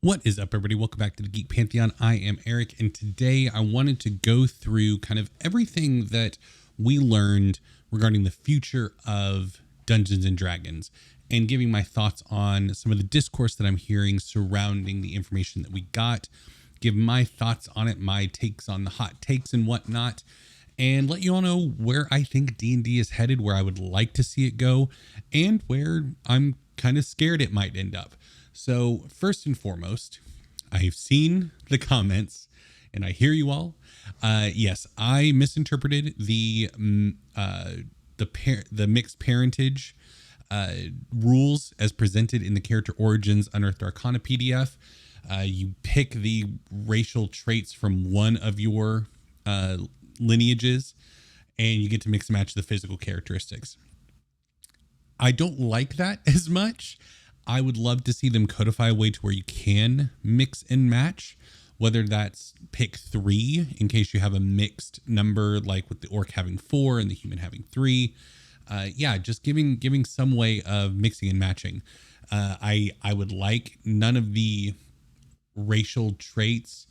What is up, everybody? Welcome back to the Geek Pantheon. I am Eric, and today I wanted to go through kind of everything that we learned regarding the future of Dungeons and Dragons and giving my thoughts on some of the discourse that I'm hearing surrounding the information that we got, give my thoughts on it, my takes on the hot takes and whatnot, and let you all know where I think D&D is headed, where I would like to see it go, and where I'm kind of scared it might end up. So first and foremost, I've seen the comments and I hear you all. Yes, I misinterpreted the mixed parentage rules as presented in the Character Origins Unearthed Arcana PDF. You pick the racial traits from one of your lineages and you get to mix and match the physical characteristics. I don't like that as much. I would love to see them codify a way to where you can mix and match, whether that's pick 3 in case you have a mixed number, like with the orc having 4 and the human having 3. Just giving some way of mixing and matching. I would like, none of the racial traits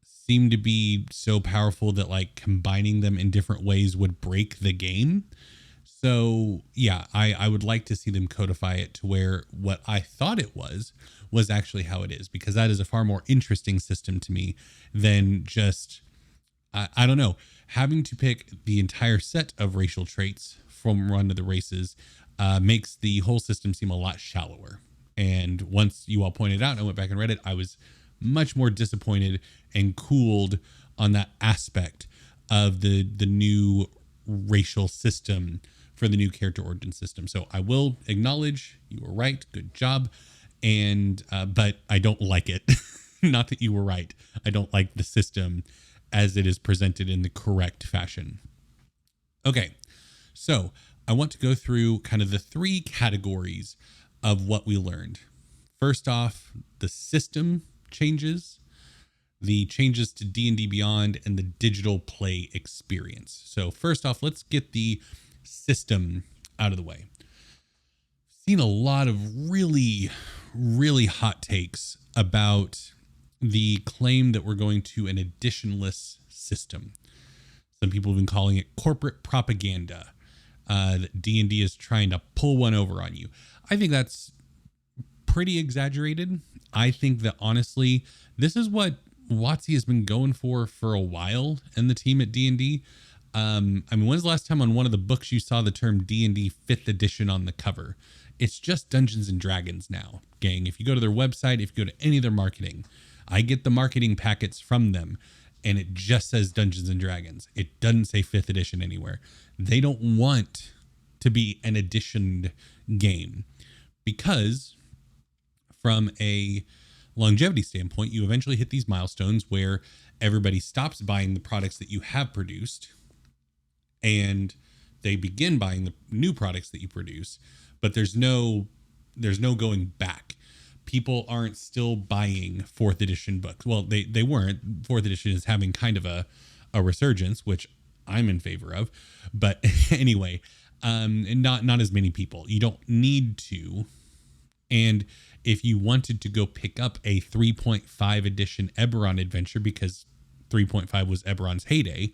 seem to be so powerful that like combining them in different ways would break the game. So yeah, I would like to see them codify it to where what I thought it was actually how it is, because that is a far more interesting system to me than just, I don't know, having to pick the entire set of racial traits from one of the races makes the whole system seem a lot shallower. And once you all pointed out, I went back and read it, I was much more disappointed and cooled on that aspect of the new racial system for the new Character Origin system. So I will acknowledge you were right. Good job. And, but I don't like it. Not that you were right. I don't like the system as it is presented in the correct fashion. Okay. So I want to go through kind of the 3 categories of what we learned. First off, the system changes, the changes to D&D Beyond, and the digital play experience. So first off, let's get the system out of the way. Seen a lot of really hot takes about the claim that we're going to an editionless system. Some people have been calling it corporate propaganda, that D&D is trying to pull one over on you. I think that's pretty exaggerated. I think that honestly, this is what WotC has been going for a while, and the team at D&D. When's the last time on one of the books you saw the term D&D 5th edition on the cover? It's just Dungeons and Dragons now, gang. If you go to their website, if you go to any of their marketing, I get the marketing packets from them and it just says Dungeons and Dragons. It doesn't say 5th edition anywhere. They don't want to be an editioned game because from a longevity standpoint, you eventually hit these milestones where everybody stops buying the products that you have produced and they begin buying the new products that you produce, but there's no going back. People aren't still buying 4th edition books. Well, they weren't. 4th edition is having kind of a resurgence, which I'm in favor of. But anyway, and not as many people. You don't need to. And if you wanted to go pick up a 3.5 edition Eberron adventure, because 3.5 was Eberron's heyday,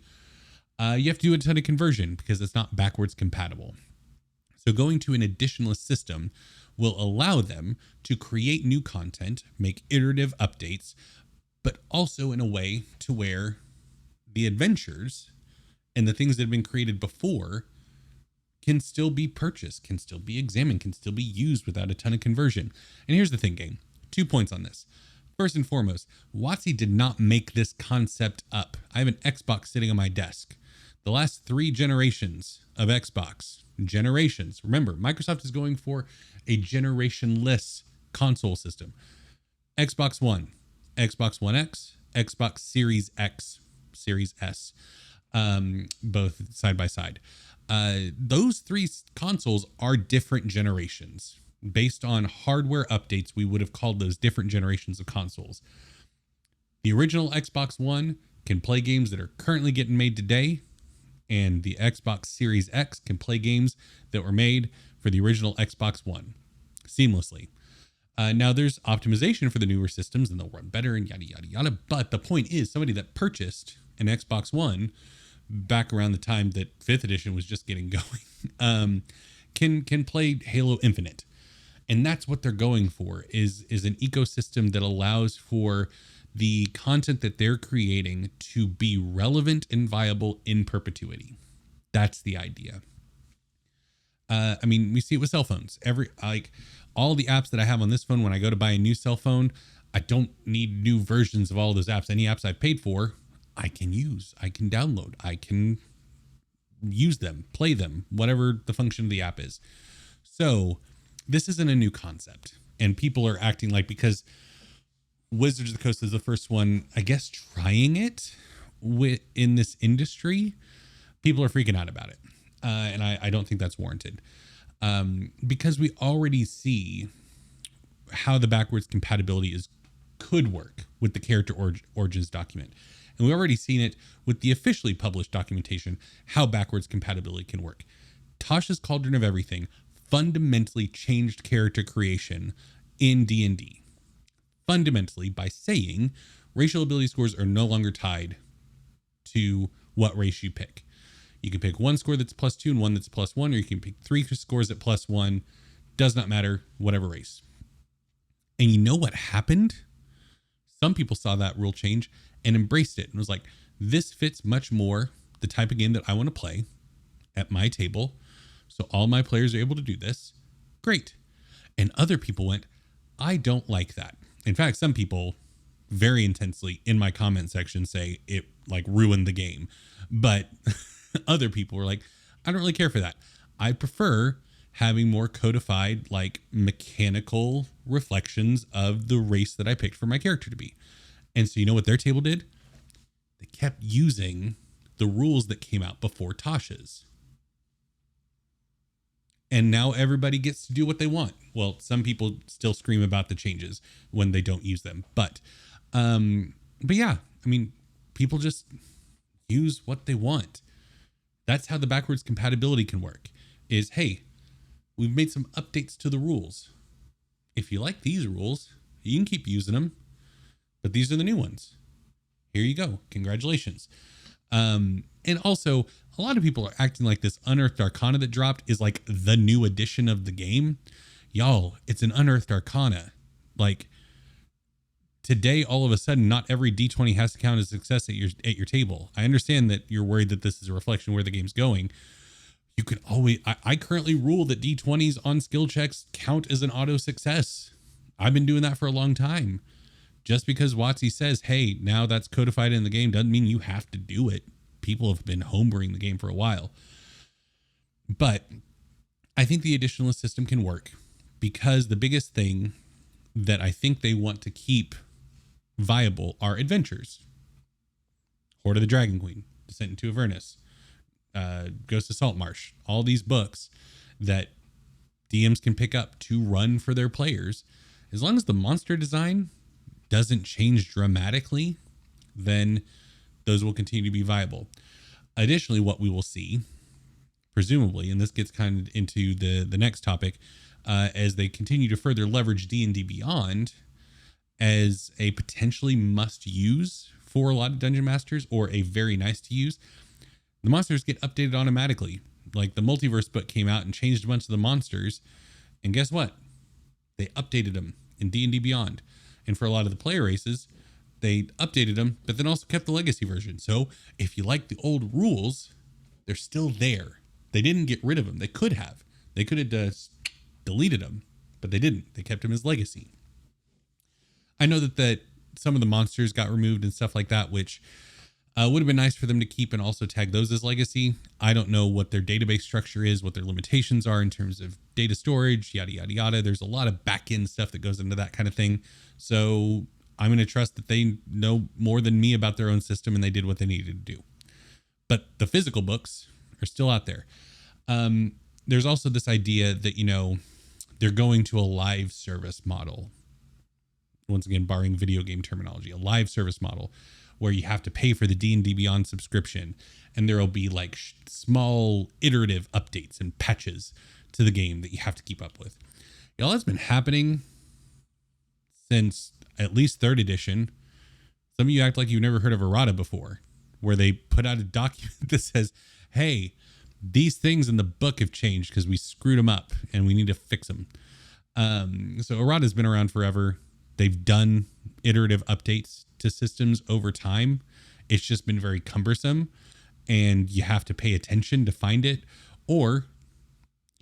you have to do a ton of conversion because it's not backwards compatible. So going to an editionless system will allow them to create new content, make iterative updates, but also in a way to where the adventures and the things that have been created before can still be purchased, can still be examined, can still be used without a ton of conversion. And here's the thing, gang. 2 points on this. First and foremost, WotC did not make this concept up. I have an Xbox sitting on my desk. The last 3 generations of Xbox, remember, Microsoft is going for a generationless console system. Xbox One, Xbox One X, Xbox Series X, Series S, both side by side. Those 3 consoles are different generations. Based on hardware updates, we would have called those different generations of consoles. The original Xbox One can play games that are currently getting made today, and the Xbox Series X can play games that were made for the original Xbox One seamlessly. Now there's optimization for the newer systems and they'll run better and yada, yada, yada. But the point is somebody that purchased an Xbox One back around the time that 5th edition was just getting going, can play Halo Infinite. And that's what they're going for is an ecosystem that allows for the content that they're creating to be relevant and viable in perpetuity. That's the idea. I mean, we see it with cell phones. All the apps that I have on this phone, when I go to buy a new cell phone, I don't need new versions of all those apps. Any apps I've paid for, I can use, I can download, I can use them, play them, whatever the function of the app is. So this isn't a new concept, and people are acting like, because Wizards of the Coast is the first one, I guess, trying it in this industry, people are freaking out about it. And I don't think that's warranted, because we already see how the backwards compatibility could work with the character origins document. And we've already seen it with the officially published documentation, how backwards compatibility can work. Tasha's Cauldron of Everything fundamentally changed character creation in D&D. Fundamentally, by saying racial ability scores are no longer tied to what race you pick. You can pick one score that's +2 and one that's +1, or you can pick 3 scores at +1. Does not matter, whatever race. And you know what happened? Some people saw that rule change and embraced it and was like, this fits much more the type of game that I want to play at my table. So all my players are able to do this. Great. And other people went, I don't like that. In fact, some people very intensely in my comment section say it like ruined the game. But other people were like, I don't really care for that. I prefer having more codified, like mechanical reflections of the race that I picked for my character to be. And so you know what their table did? They kept using the rules that came out before Tasha's. And now everybody gets to do what they want. Well, some people still scream about the changes when they don't use them. But yeah, I mean, people just use what they want. That's how the backwards compatibility can work is, hey, we've made some updates to the rules. If you like these rules, you can keep using them, but these are the new ones. Here you go. Congratulations. And also a lot of people are acting like this Unearthed Arcana that dropped is like the new edition of the game. Y'all, it's an Unearthed Arcana. Like today, all of a sudden, not every D20 has to count as success at your table. I understand that you're worried that this is a reflection of where the game's going. You could always, I currently rule that D20s on skill checks count as an auto success. I've been doing that for a long time. Just because WotC says, hey, now that's codified in the game doesn't mean you have to do it. People have been homebrewing the game for a while. But I think the additionalist system can work because the biggest thing that I think they want to keep viable are adventures. Hoard of the Dragon Queen, Descent into Avernus, Ghost of Saltmarsh, all these books that DMs can pick up to run for their players. As long as the monster design doesn't change dramatically, then those will continue to be viable. Additionally, what we will see, presumably, and this gets kind of into the next topic, as they continue to further leverage D&D Beyond as a potentially must use for a lot of dungeon masters, or a very nice to use, the monsters get updated automatically. Like the multiverse book came out and changed a bunch of the monsters, and guess what? They updated them in D&D Beyond. And for a lot of the player races, they updated them, but then also kept the legacy version. So if you like the old rules, they're still there. They didn't get rid of them. They could have. They could have deleted them, but they didn't. They kept them as legacy. I know that some of the monsters got removed and stuff like that, which would have been nice for them to keep and also tag those as legacy. I don't know what their database structure is, what their limitations are in terms of data storage, yada, yada, yada. There's a lot of back-end stuff that goes into that kind of thing. So I'm going to trust that they know more than me about their own system and they did what they needed to do. But the physical books are still out there. There's also this idea that, you know, they're going to a live service model. Once again, borrowing video game terminology, a live service model where you have to pay for the D&D Beyond subscription, and there will be like small iterative updates and patches to the game that you have to keep up with. Y'all, that's been happening since at least third edition. Some of you act like you've never heard of errata before, where they put out a document that says, hey, these things in the book have changed because we screwed them up and we need to fix them. So errata has been around forever. They've done iterative updates to systems over time. It's just been very cumbersome, and you have to pay attention to find it, or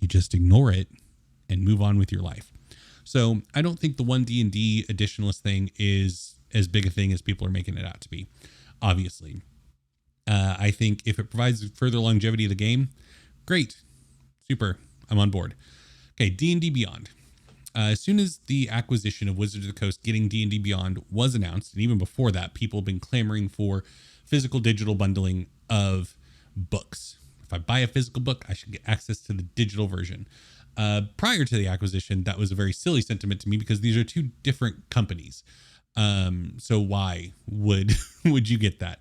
you just ignore it and move on with your life. So I don't think the one D&D additionalist thing is as big a thing as people are making it out to be, obviously. I think if it provides further longevity of the game, great, super, I'm on board. Okay, D&D Beyond. As soon as the acquisition of Wizards of the Coast getting D&D Beyond was announced, and even before that, people have been clamoring for physical digital bundling of books. If I buy a physical book, I should get access to the digital version. Prior to the acquisition, that was a very silly sentiment to me because these are two different companies. So why would you get that?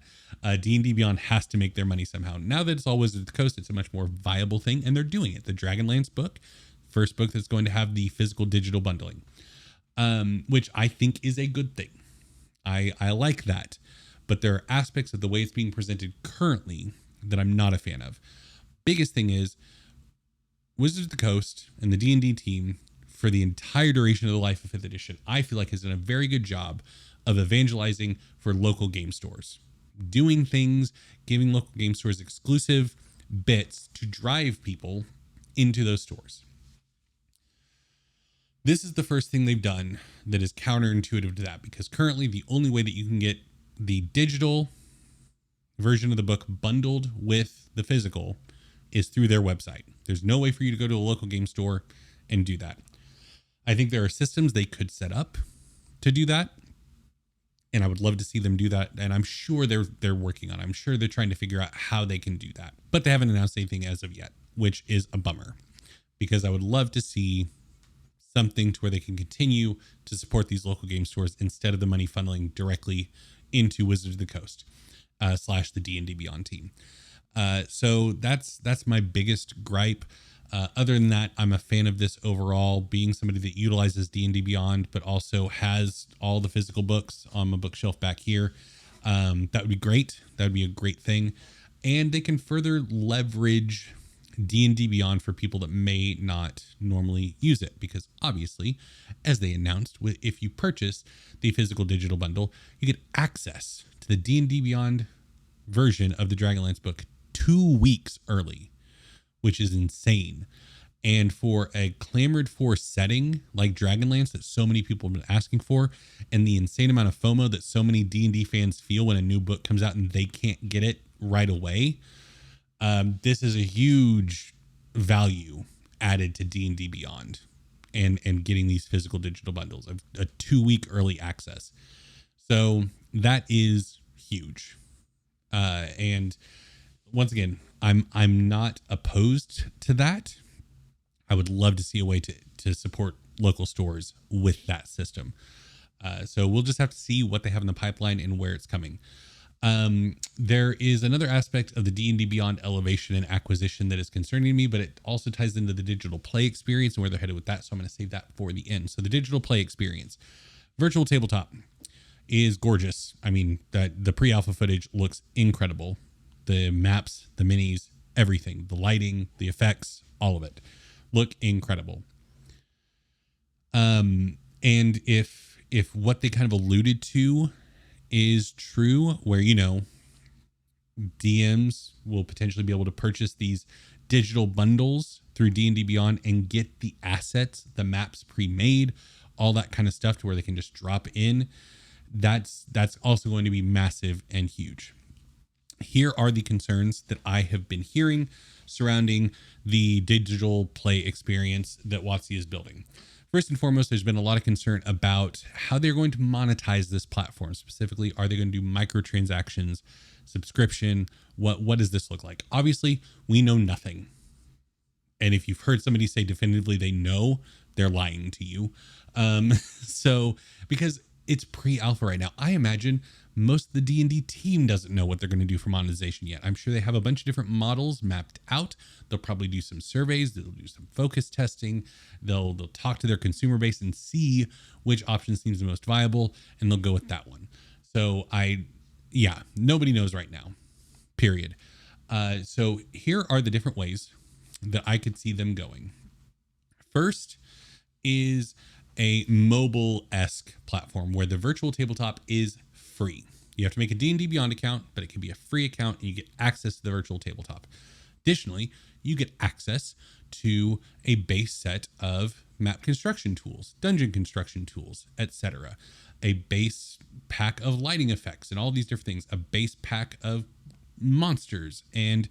D&D Beyond has to make their money somehow. Now that it's all Wizards of the Coast, it's a much more viable thing, and they're doing it. The Dragonlance book, first book that's going to have the physical digital bundling, which I think is a good thing. I like that, but there are aspects of the way it's being presented currently that I'm not a fan of. Biggest thing is Wizards of the Coast and the D&D team, for the entire duration of the life of 5th edition, I feel like has done a very good job of evangelizing for local game stores, doing things, giving local game stores exclusive bits to drive people into those stores. This is the first thing they've done that is counterintuitive to that, because currently the only way that you can get the digital version of the book bundled with the physical is through their website. There's no way for you to go to a local game store and do that. I think there are systems they could set up to do that, and I would love to see them do that. And I'm sure they're working on it. I'm sure they're trying to figure out how they can do that, but they haven't announced anything as of yet, which is a bummer, because I would love to see something to where they can continue to support these local game stores instead of the money funneling directly into Wizards of the Coast / the D&D Beyond team. So that's my biggest gripe. Other than that, I'm a fan of this overall, being somebody that utilizes D&D Beyond, but also has all the physical books on my bookshelf back here. That would be great. That would be a great thing. And they can further leverage D&D Beyond for people that may not normally use it, because obviously, as they announced, if you purchase the physical digital bundle, you get access to the D&D Beyond version of the Dragonlance book 2 weeks early, which is insane. And for a clamored for setting like Dragonlance that so many people have been asking for, and the insane amount of FOMO that so many D&D fans feel when a new book comes out and they can't get it right away, this is a huge value added to D&D Beyond and getting these physical digital bundles of a 2-week early access. So that is huge. And once again, I'm not opposed to that. I would love to see a way to support local stores with that system. So we'll just have to see what they have in the pipeline and where it's coming. There is another aspect of the D&D Beyond elevation and acquisition that is concerning me, but it also ties into the digital play experience and where they're headed with that. So I'm going to save that for the end. So the digital play experience, virtual tabletop, is gorgeous. I mean, the pre-alpha footage looks incredible. The maps, the minis, everything, the lighting, the effects, all of it look incredible. And if what they kind of alluded to is true, where, you know, DMs will potentially be able to purchase these digital bundles through D&D Beyond and get the assets, the maps pre-made, all that kind of stuff, to where they can just drop in, that's also going to be massive and huge. Here are the concerns that I have been hearing surrounding the digital play experience that WotC is building. First and foremost, there's been a lot of concern about how they're going to monetize this platform. Specifically, are they going to do microtransactions, subscription? What does this look like? Obviously, we know nothing. And if you've heard somebody say definitively they know, they're lying to you. So because it's pre-alpha right now. I imagine most of the D&D team doesn't know what they're going to do for monetization yet. I'm sure they have a bunch of different models mapped out. They'll probably do some surveys. They'll do some focus testing. They'll talk to their consumer base and see which option seems the most viable, and they'll go with that one. So nobody knows right now, period. So here are the different ways that I could see them going. First is a mobile-esque platform where the virtual tabletop is free. You have to make a D&D Beyond account, but it can be a free account and you get access to the virtual tabletop. Additionally, you get access to a base set of map construction tools, dungeon construction tools, etc. A base pack of lighting effects and all these different things, a base pack of monsters and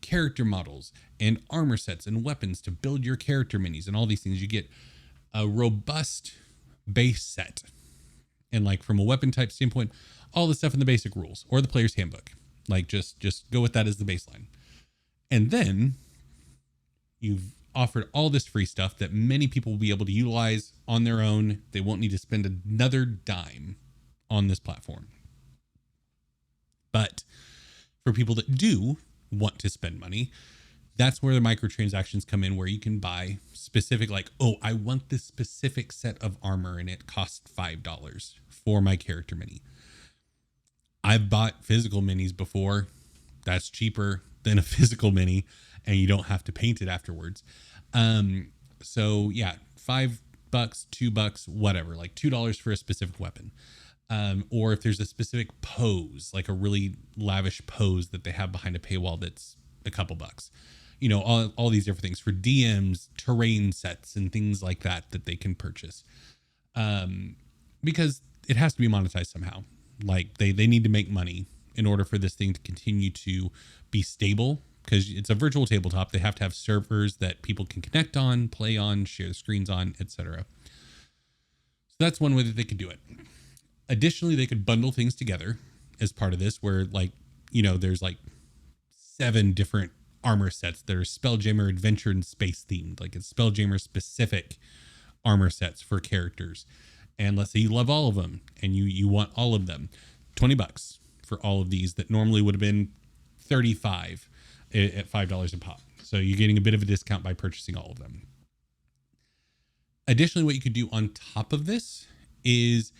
character models and armor sets and weapons to build your character minis and all these things. You get a robust base set. And like from a weapon type standpoint, all the stuff in the basic rules or the player's handbook, like just go with that as the baseline. And then you've offered all this free stuff that many people will be able to utilize on their own. They won't need to spend another dime on this platform. But for people that do want to spend money, that's where the microtransactions come in, where you can buy specific, like, oh, I want this specific set of armor and it costs $5 for my character mini. I've bought physical minis before. That's cheaper than a physical mini and you don't have to paint it afterwards. So yeah, $5, $2, whatever, like $2 for a specific weapon. Or if there's a specific pose, like a really lavish pose that they have behind a paywall that's a couple bucks. You know, all these different things for DMs, terrain sets, and things like that they can purchase. Because it has to be monetized somehow. Like they need to make money in order for this thing to continue to be stable, because it's a virtual tabletop. They have to have servers that people can connect on, play on, share the screens on, etc. So that's one way that they could do it. Additionally, they could bundle things together as part of this, where, like, you know, there's like 7 different armor sets that are Spelljammer adventure and space themed. Like it's Spelljammer specific armor sets for characters. And let's say you love all of them and you want all of them. $20 for all of these that normally would have been $35 at $5 a pop. So you're getting a bit of a discount by purchasing all of them. Additionally, what you could do on top of this is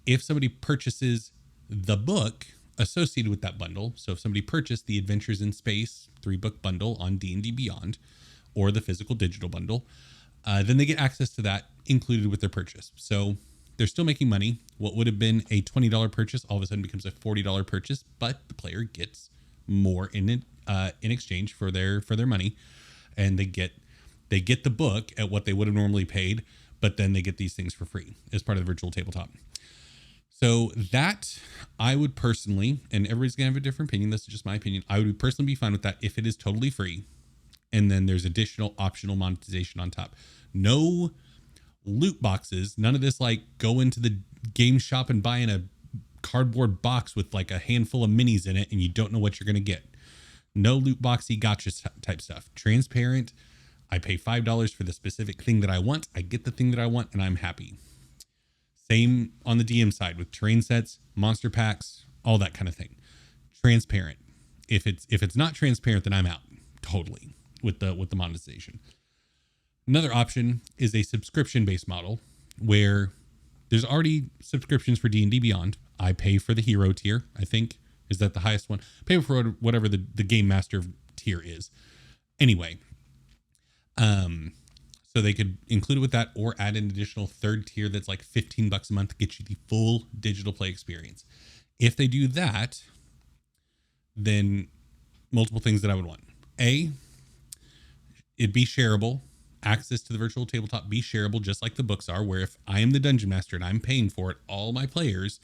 if somebody purchases the book associated with that bundle. So if somebody purchased the Adventures in Space 3-book bundle on D&D Beyond or the physical digital bundle, then they get access to that included with their purchase. So they're still making money. What would have been a $20 purchase all of a sudden becomes a $40 purchase, but the player gets more in it, in exchange for their money, and they get the book at what they would have normally paid, but then they get these things for free as part of the virtual tabletop. So that I would personally, and everybody's gonna have a different opinion, this is just my opinion, I would personally be fine with that if it is totally free, and then there's additional optional monetization on top. No loot boxes, none of this like go into the game shop and buy in a cardboard box with like a handful of minis in it and you don't know what you're gonna get. No loot boxy gotcha type stuff. Transparent. I pay $5 for the specific thing that I want. I get the thing that I want and I'm happy. Same on the DM side with terrain sets, monster packs, all that kind of thing. Transparent. If it's not transparent, then I'm out totally with the monetization. Another option is a subscription-based model where there's already subscriptions for D&D Beyond. I pay for the hero tier, I think. Is that the highest one? Pay for whatever the game master tier is. Anyway, so they could include it with that or add an additional third tier that's like $15 a month to get you the full digital play experience. If they do that, then multiple things that I would want. A, it'd be shareable. Access to the virtual tabletop be shareable, just like the books are, where if I am the dungeon master and I'm paying for it, all my players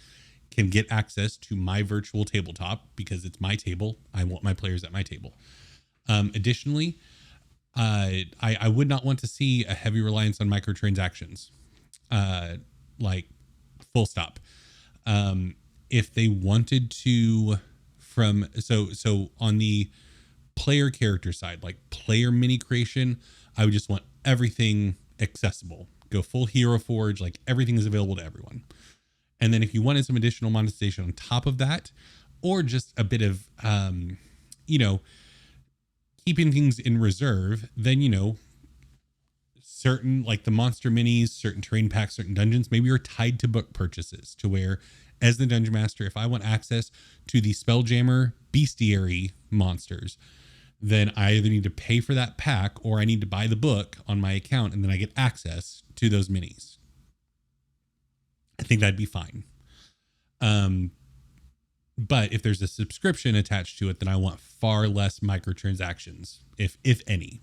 can get access to my virtual tabletop because it's my table. I want my players at my table. Additionally, I would not want to see a heavy reliance on microtransactions, like full stop. If they wanted to so on the player character side, like player mini creation, I would just want everything accessible. Go full Hero Forge, like everything is available to everyone. And then if you wanted some additional monetization on top of that, or just a bit of, keeping things in reserve, then, certain, like the monster minis, certain terrain packs, certain dungeons, maybe you're tied to book purchases to where, as the dungeon master, if I want access to the Spelljammer bestiary monsters, then I either need to pay for that pack or I need to buy the book on my account, and then I get access to those minis. I think that'd be fine. But if there's a subscription attached to it, then I want far less microtransactions, if any.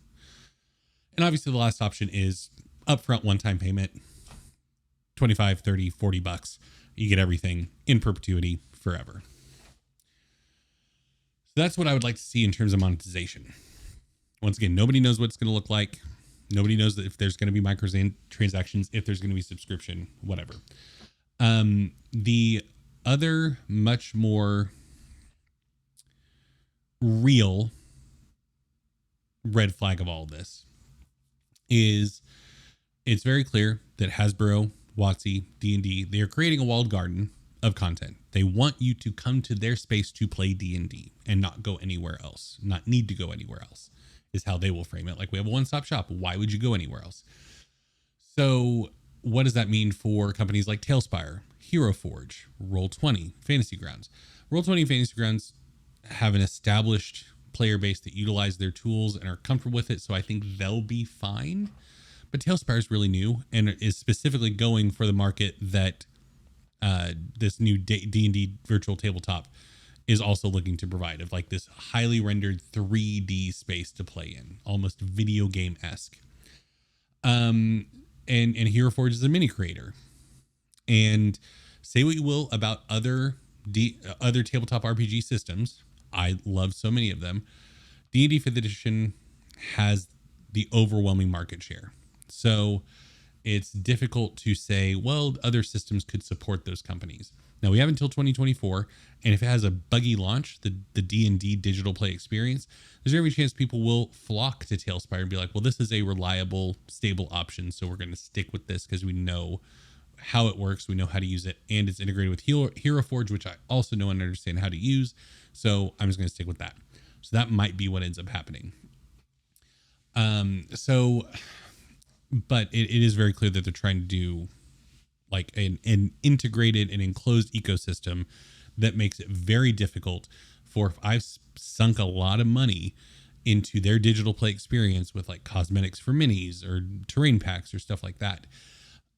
And obviously the last option is upfront one-time payment, 25, 30, 40 bucks. You get everything in perpetuity forever. So that's what I would like to see in terms of monetization. Once again, nobody knows what it's going to look like. Nobody knows that if there's going to be microtransactions, if there's going to be subscription, whatever. The other much more real red flag of all of this is it's very clear that Hasbro, WotC, D&D, they are creating a walled garden of content. They want you to come to their space to play D&D and not go anywhere else, not need to go anywhere else, is how they will frame it. Like, we have a one-stop shop. Why would you go anywhere else? So what does that mean for companies like Tailspire, Hero Forge, Roll20, Fantasy Grounds? Roll20 and Fantasy Grounds have an established player base that utilize their tools and are comfortable with it, so I think they'll be fine. But Tailspire is really new and is specifically going for the market that this new D&D virtual tabletop is also looking to provide, of like this highly rendered 3D space to play in, almost video game-esque. And Hero Forge is a mini creator. And say what you will about other tabletop RPG systems, I love so many of them. D&D 5th edition has the overwhelming market share. So it's difficult to say, well, other systems could support those companies. Now, we have until 2024, and if it has a buggy launch, the D&D digital play experience, there's every chance people will flock to Tailspire and be like, well, this is a reliable, stable option, so we're going to stick with this because we know how it works, we know how to use it, and it's integrated with Hero Forge, which I also know and understand how to use, so I'm just going to stick with that. So that might be what ends up happening. But it is very clear that they're trying to do like an integrated and enclosed ecosystem that makes it very difficult for, if I've sunk a lot of money into their digital play experience with like cosmetics for minis or terrain packs or stuff like that,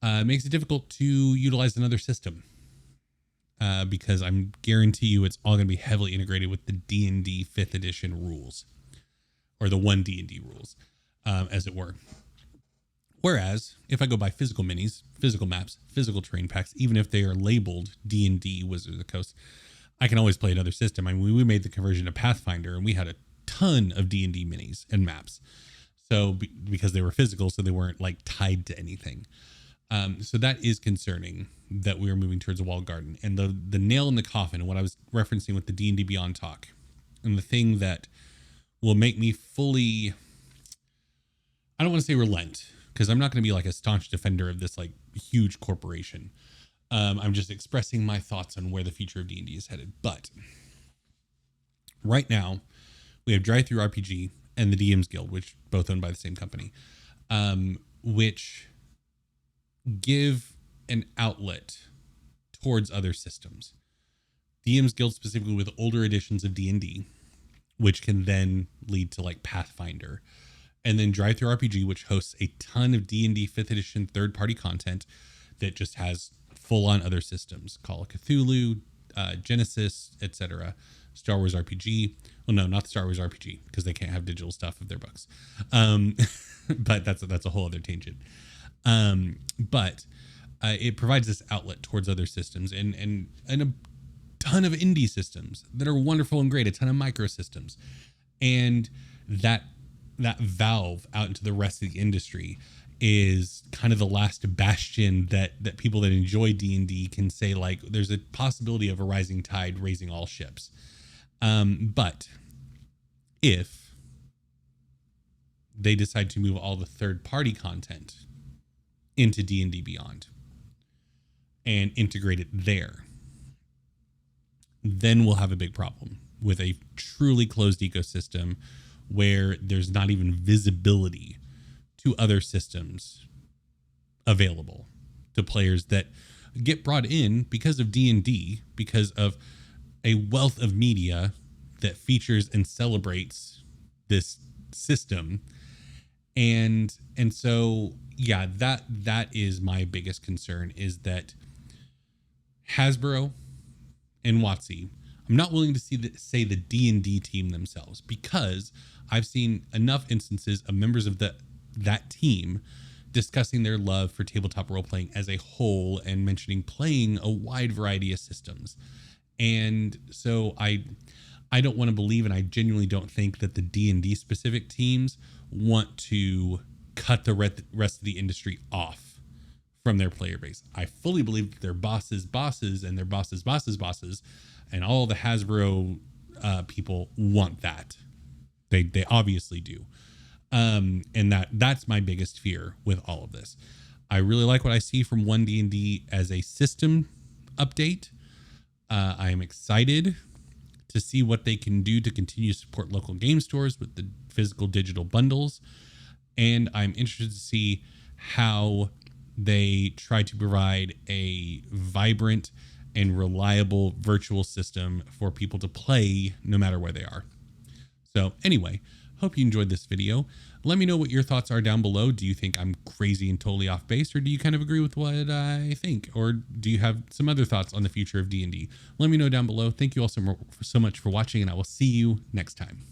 it makes it difficult to utilize another system. Because I'm guarantee you it's all going to be heavily integrated with the D&D 5th edition rules, or the one D&D rules, as it were. Whereas if I go buy physical minis, physical maps, physical terrain packs, even if they are labeled D&D Wizards of the Coast, I can always play another system. I mean, we made the conversion to Pathfinder and we had a ton of D&D minis and maps. So because they were physical, so they weren't like tied to anything. So that is concerning that we are moving towards a walled garden. And the nail in the coffin, and what I was referencing with the D&D Beyond talk, and the thing that will make me fully, I don't want to say relent, because I'm not going to be like a staunch defender of this like huge corporation. I'm just expressing my thoughts on where the future of D&D is headed. But right now, we have Drive-Thru RPG and the DMs Guild, which both owned by the same company, which give an outlet towards other systems. DMs Guild specifically with older editions of D&D, which can then lead to like Pathfinder. And then Drive-Thru RPG, which hosts a ton of D&D 5th edition third-party content that just has full-on other systems. Call of Cthulhu, Genesis, etc. Star Wars RPG. Well, no, not the Star Wars RPG, because they can't have digital stuff of their books. But that's a whole other tangent. But it provides this outlet towards other systems and a ton of indie systems that are wonderful and great, a ton of microsystems. And that valve out into the rest of the industry is kind of the last bastion that people that enjoy D&D can say, like, there's a possibility of a rising tide raising all ships. But if they decide to move all the third-party content into D&D Beyond, and integrate it there, then we'll have a big problem with a truly closed ecosystem where there's not even visibility to other systems available to players that get brought in because of D&D, because of a wealth of media that features and celebrates this system. And so yeah, that is my biggest concern, is that Hasbro and WotC, I'm not willing to say the D&D team themselves, because I've seen enough instances of members of that team discussing their love for tabletop role playing as a whole and mentioning playing a wide variety of systems. And so I don't want to believe, and I genuinely don't think that the D&D specific teams want to cut the rest of the industry off from their player base. I fully believe that their bosses and their bosses and all the Hasbro people want that. They obviously do. And that's my biggest fear with all of this. I really like what I see from 1D&D as a system update. I am excited to see what they can do to continue to support local game stores with the physical digital bundles. And I'm interested to see how they try to provide a vibrant and reliable virtual system for people to play no matter where they are. So anyway, hope you enjoyed this video. Let me know what your thoughts are down below. Do you think I'm crazy and totally off base, or do you kind of agree with what I think? Or do you have some other thoughts on the future of D&D? Let me know down below. Thank you all so much for watching, and I will see you next time.